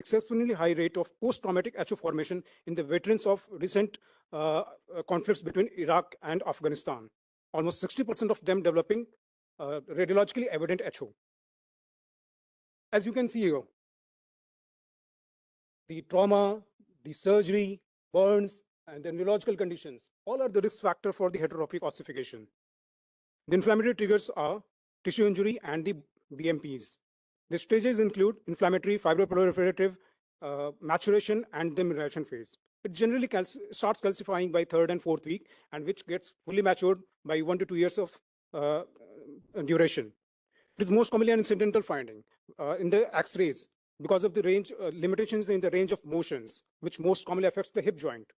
exceptionally high rate of post-traumatic HO formation in the veterans of recent conflicts between Iraq and Afghanistan. Almost 60% of them developing radiologically evident HO. As you can see here, the trauma, the surgery, burns, and the neurological conditions, all are the risk factor for the heterotrophic ossification. The inflammatory triggers are tissue injury and the BMPs. The stages include inflammatory, fibroproliferative, maturation, and demyelination phase. It generally starts calcifying by 3rd and 4th week, and which gets fully matured by 1 to 2 years of duration. It is most commonly an incidental finding in the X-rays because of the range limitations in the range of motions, which most commonly affects the hip joint.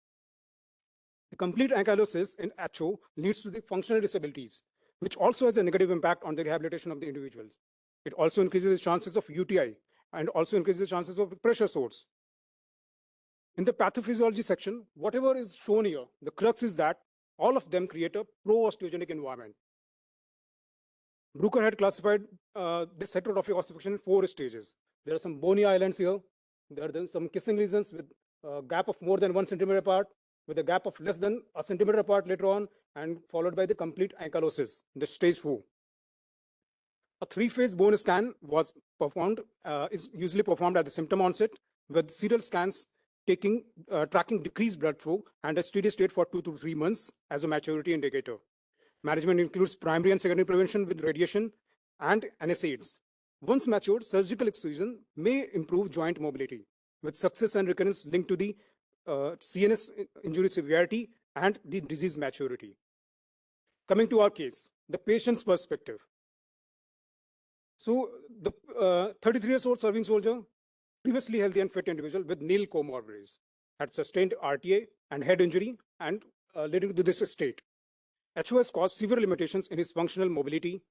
The complete ankylosis in HO leads to the functional disabilities, which also has a negative impact on the rehabilitation of the individuals. It also increases the chances of UTI and also increases the chances of pressure sores. In the pathophysiology section, whatever is shown here, the crux is that all of them create a pro-osteogenic environment. Bruker had classified this heterotrophic ossification in 4 stages. There are some bony islands here. There are then some kissing lesions with a gap of more than 1 centimeter apart, with a gap of less than a centimeter apart later on, and followed by the complete ankylosis, the stage 4. A 3-phase bone scan was performed, is usually performed at the symptom onset, with serial scans tracking decreased blood flow and a steady state for 2 to 3 months as a maturity indicator. Management includes primary and secondary prevention with radiation and NSAIDs. Once matured, surgical excision may improve joint mobility, with success and recurrence linked to the CNS injury severity and the disease maturity. Coming to our case, the patient's perspective. So the 33-year-old serving soldier, previously healthy and fit individual with nil comorbidities, had sustained RTA and head injury and leading to this state. HO has caused severe limitations in his functional mobility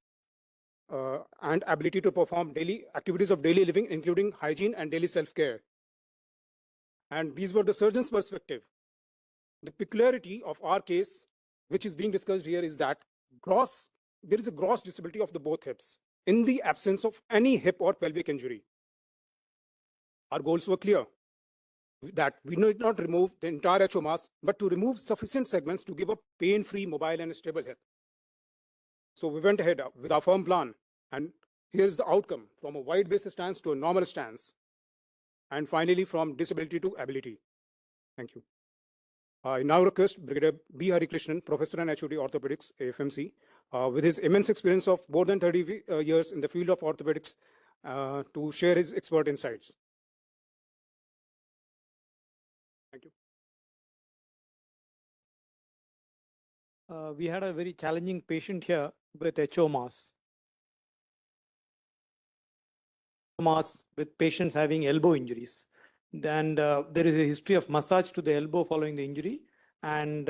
and ability to perform daily activities of daily living, including hygiene and daily self-care. And these were the surgeon's perspective. The peculiarity of our case, which is being discussed here, is that there is a gross disability of the both hips in the absence of any hip or pelvic injury. Our goals were clear, that we need not remove the entire HO mass, but to remove sufficient segments to give a pain-free, mobile, and stable hip. So we went ahead with our firm plan, and here's the outcome: from a wide base stance to a normal stance, and finally from disability to ability. Thank you. I now request Brigadier B. Harikrishnan, Professor and HOD Orthopedics, AFMC, with his immense experience of more than 30 years in the field of orthopedics, to share his expert insights. Thank you. We had a very challenging patient here with HO mass. With patients having elbow injuries. And there is a history of massage to the elbow following the injury, and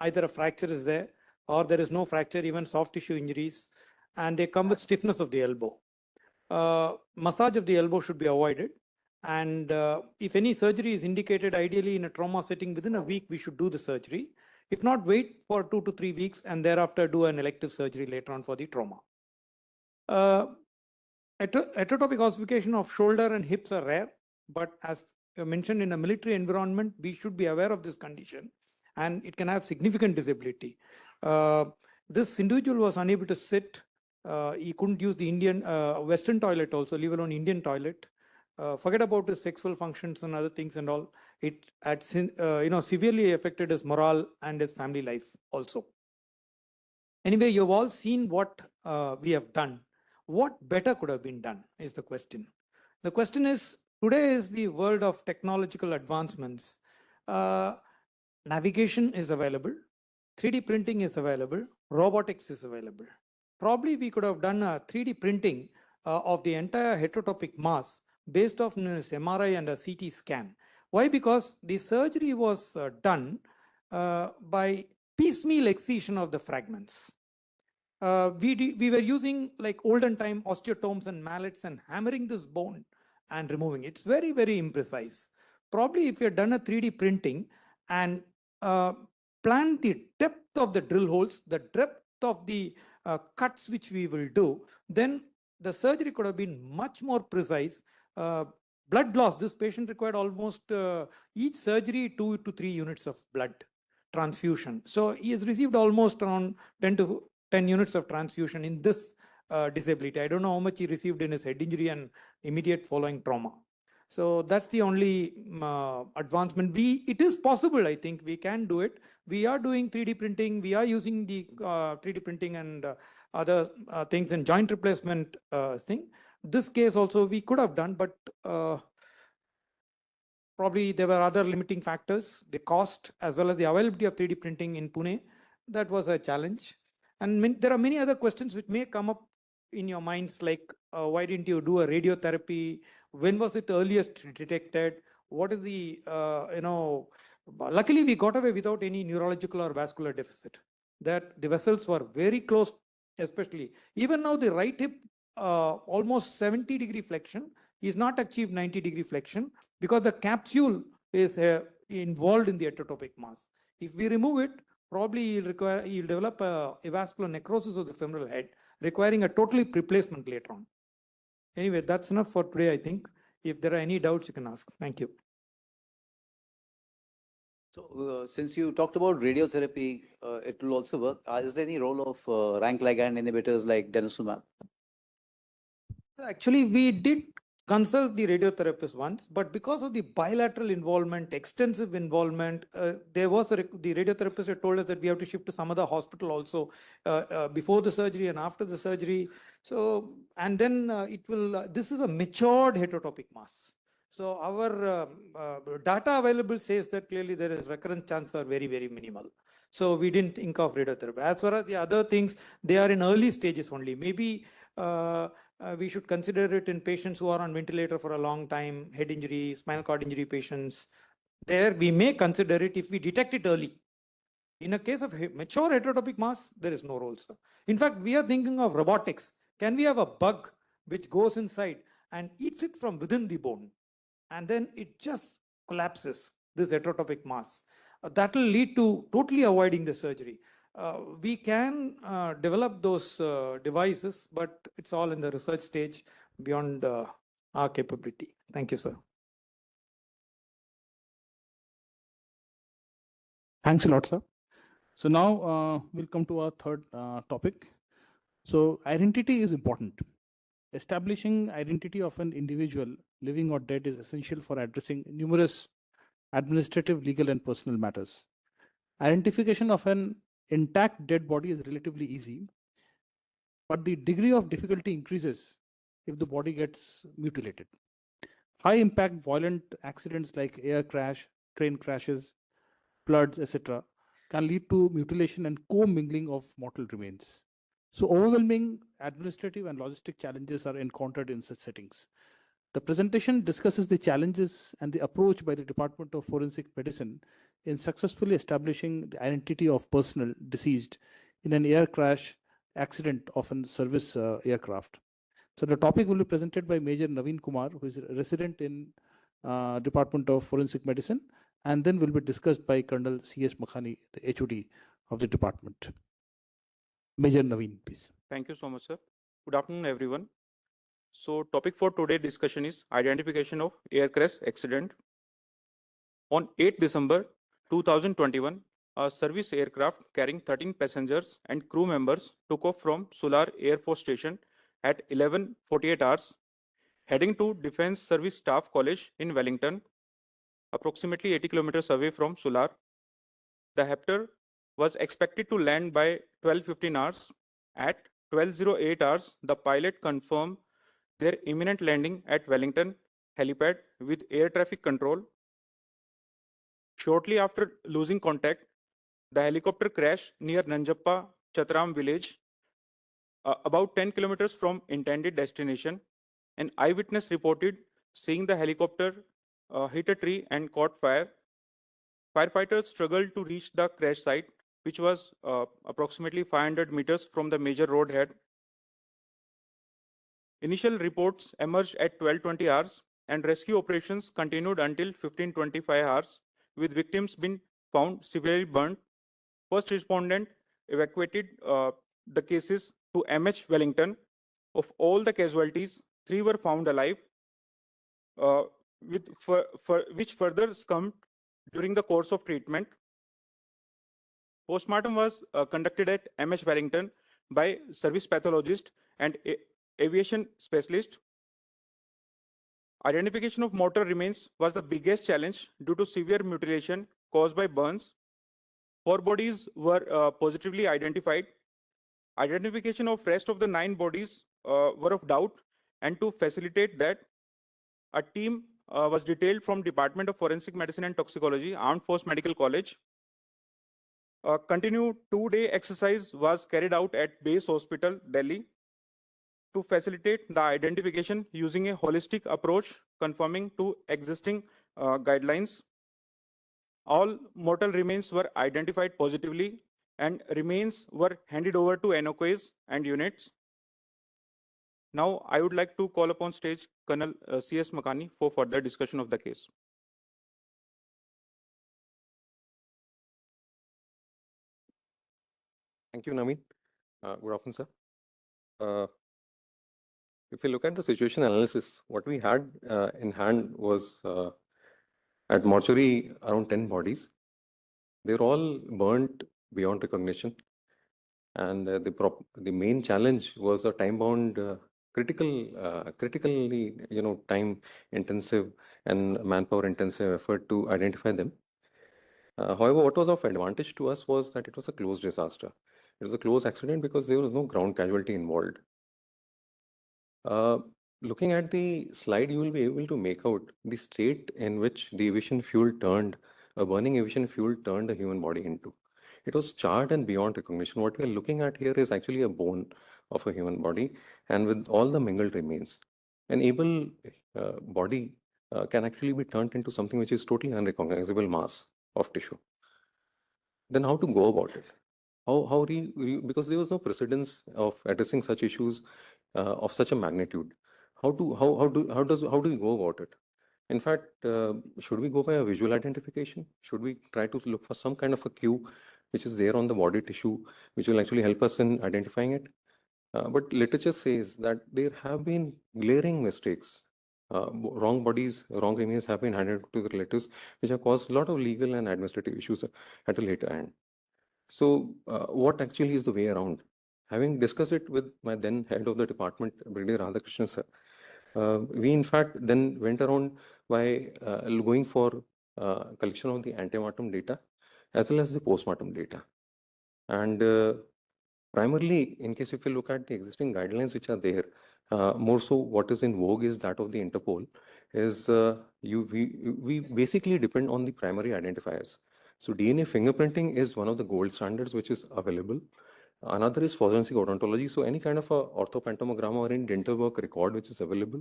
either a fracture is there or there is no fracture, even soft tissue injuries, and they come with stiffness of the elbow. Massage of the elbow should be avoided, and if any surgery is indicated, ideally in a trauma setting, within a week we should do the surgery. If not, wait for 2 to 3 weeks and thereafter do an elective surgery later on for the trauma. Heterotrophic ossification of shoulder and hips are rare, but as mentioned, in a military environment, we should be aware of this condition, and it can have significant disability. This individual was unable to sit. He couldn't use the Western toilet also, leave alone Indian toilet. Forget about his sexual functions and other things and all. It had severely affected his morale and his family life also. Anyway, you've all seen what we have done. What better could have been done is the question. The question is, today is the world of technological advancements. Navigation is available, 3D printing is available, robotics is available. Probably we could have done a 3D printing of the entire heterotrophic mass based off this MRI and a CT scan. Why? Because the surgery was done by piecemeal excision of the fragments. We were using like olden time osteotomes and mallets and hammering this bone and removing it. It's very, very imprecise. Probably if you had done a 3D printing and planned the depth of the drill holes, the depth of the cuts which we will do, then the surgery could have been much more precise, Blood loss, this patient required almost each surgery 2 to 3 units of blood transfusion. So he has received almost around 10 units of transfusion in this disability. I don't know how much he received in his head injury and immediate following trauma. So that's the only advancement. It is possible, I think we can do it. We are doing 3D printing. We are using the 3D printing and other things in joint replacement thing. This case also we could have done, but probably there were other limiting factors, the cost as well as the availability of 3D printing in Pune. That was a challenge. And there are many other questions which may come up in your minds, like why didn't you do a radiotherapy? When was it earliest detected? What is the, luckily we got away without any neurological or vascular deficit. That the vessels were very close, especially. Even now the right hip, almost 70-degree flexion, is not achieved 90-degree flexion because the capsule is involved in the heterotopic mass. If we remove it, probably you'll develop a avascular necrosis of the femoral head, requiring a total replacement later on. Anyway, that's enough for today, I think. If there are any doubts, you can ask. Thank you. So, since you talked about radiotherapy, it will also work. Is there any role of rank ligand inhibitors like denosumab? Actually, we did consult the radiotherapist once, but because of the bilateral involvement, extensive involvement, the radiotherapist had told us that we have to shift to some other hospital also before the surgery and after the surgery. So, and then this is a matured heterotopic mass. So our data available says that clearly there is recurrence chances are very, very minimal. So we didn't think of radiotherapy. As far as the other things, they are in early stages only. Maybe we should consider it in patients who are on ventilator for a long time, head injury, spinal cord injury patients. There we may consider it if we detect it early. In a case of mature heterotopic mass, there is no role, sir. In fact, we are thinking of robotics. Can we have a bug which goes inside and eats it from within the bone? And then it just collapses, this heterotopic mass. That will lead to totally avoiding the surgery. We can develop those devices, but it's all in the research stage beyond our capability. Thank you, sir. Thanks a lot, sir. So now we'll come to our third topic. So identity is important. Establishing identity of an individual, living or dead, is essential for addressing numerous administrative, legal, and personal matters. Identification of an intact dead body is relatively easy, but the degree of difficulty increases if the body gets mutilated. High impact violent accidents like air crash, train crashes, floods, etc., can lead to mutilation and co-mingling of mortal remains. So overwhelming administrative and logistic challenges are encountered in such settings. The presentation discusses the challenges and the approach by the Department of Forensic Medicine in successfully establishing the identity of personnel deceased in an air crash accident of a service aircraft. So the topic will be presented by Major Naveen Kumar, who is a resident in Department of Forensic Medicine, and then will be discussed by Colonel C.S. Makhani, the HOD of the department. Major Naveen, please. Thank you so much, sir. Good afternoon, everyone. So topic for today's discussion is identification of air crash accident. On 8 December 2021, a service aircraft carrying 13 passengers and crew members took off from Solar Air Force Station at 11:48 hours, heading to Defense Service Staff College in Wellington, approximately 80 kilometers away from Solar. The Hepter was expected to land by 12:15 hours. At 12:08 hours, the pilot confirmed their imminent landing at Wellington helipad with air traffic control. Shortly after losing contact, the helicopter crashed near Nanjappa Chatram village, about 10 kilometers from intended destination. An eyewitness reported seeing the helicopter hit a tree and caught fire. Firefighters struggled to reach the crash site, which was approximately 500 meters from the major road head. Initial reports emerged at 12:20 hours, and rescue operations continued until 15:25 hours, with victims being found severely burnt. First respondent evacuated the cases to MH Wellington. Of all the casualties, 3 were found alive. which further succumbed during the course of treatment. Postmortem was conducted at MH Wellington by service pathologist and aviation specialist. Identification of mortal remains was the biggest challenge due to severe mutilation caused by burns. 4 bodies were positively identified. Identification of rest of the 9 bodies were of doubt, and to facilitate that, a team was detailed from Department of Forensic Medicine and Toxicology, Armed Force Medical College. A continued 2-day exercise was carried out at Base Hospital, Delhi, to facilitate the identification using a holistic approach conforming to existing guidelines. All mortal remains were identified positively and remains were handed over to NOKs and units. Now, I would like to call upon stage Colonel C.S. Makani for further discussion of the case. Thank you, Naveen. Good afternoon, sir. If you look at the situation analysis, what we had in hand was at mortuary around 10 bodies. They're all burnt beyond recognition. And the main challenge was a time-bound, critically, time-intensive and manpower-intensive effort to identify them. However, what was of advantage to us was that it was a close disaster. It was a close accident because there was no ground casualty involved. Looking at the slide, you will be able to make out the state in which the aviation fuel turned, a burning aviation fuel turned a human body into. It was charred and beyond recognition. What we are looking at here is actually a bone of a human body, and with all the mingled remains. An able body can actually be turned into something which is totally unrecognizable mass of tissue. Then how to go about it? Because there was no precedence of addressing such issues of such a magnitude. How do we go about it? In fact, should we go by a visual identification? Should we try to look for some kind of a cue which is there on the body tissue, which will actually help us in identifying it? But literature says that there have been glaring mistakes. Wrong bodies, wrong remains have been handed to the relatives, which have caused a lot of legal and administrative issues at a later end. So, what actually is the way around? Having discussed it with my then head of the department, Brigadier Radhakrishnan sir, we in fact then went around by going for collection of the antemortem data as well as the postmortem data. And primarily, in case if you look at the existing guidelines which are there, more so what is in vogue is that of the Interpol, is we basically depend on the primary identifiers. So DNA fingerprinting is one of the gold standards which is available. Another is forensic odontology. So any kind of a orthopantomogram or any dental work record which is available,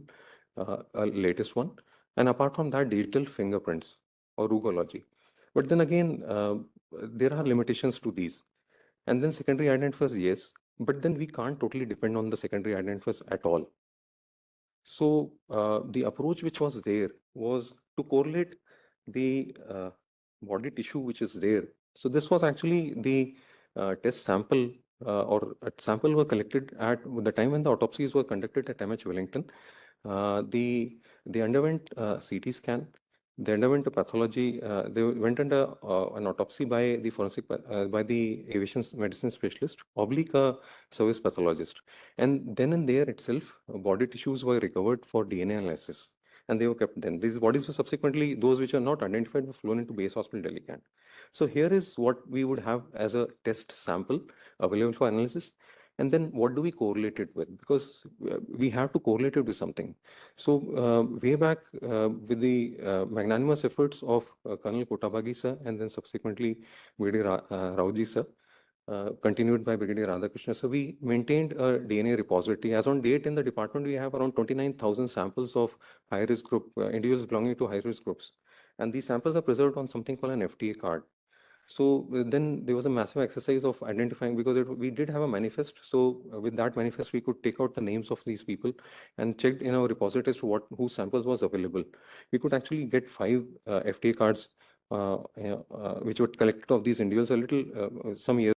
a latest one. And apart from that, digital fingerprints or rugology. But then again, there are limitations to these. And then secondary identifiers, yes, but then we can't totally depend on the secondary identifiers at all. So the approach which was there was to correlate the body tissue which is there. So this was actually the test sample or a sample were collected at the time when the autopsies were conducted at MH Wellington. They underwent CT scan. They underwent a pathology. They went under an autopsy by the forensic, by the aviation medicine specialist, oblique service pathologist. And then and there itself, body tissues were recovered for DNA analysis. And they were kept then. These bodies were subsequently, those which are not identified, were flown into Base Hospital, Delhi. So here is what we would have as a test sample available for analysis. And then what do we correlate it with? Because we have to correlate it with something. So way back with the magnanimous efforts of Colonel Kotabagi sir and then subsequently Brigadier Raoji sir, continued by Brigadier Radhakrishnan. So we maintained a DNA repository. As on date in the department, we have around 29,000 samples of high-risk group, individuals belonging to high-risk groups. And these samples are preserved on something called an FTA card. So then there was a massive exercise of identifying, because we did have a manifest. So with that manifest, we could take out the names of these people and checked in our repositories to whose samples was available. We could actually get 5 FTA cards which were collected of these individuals some years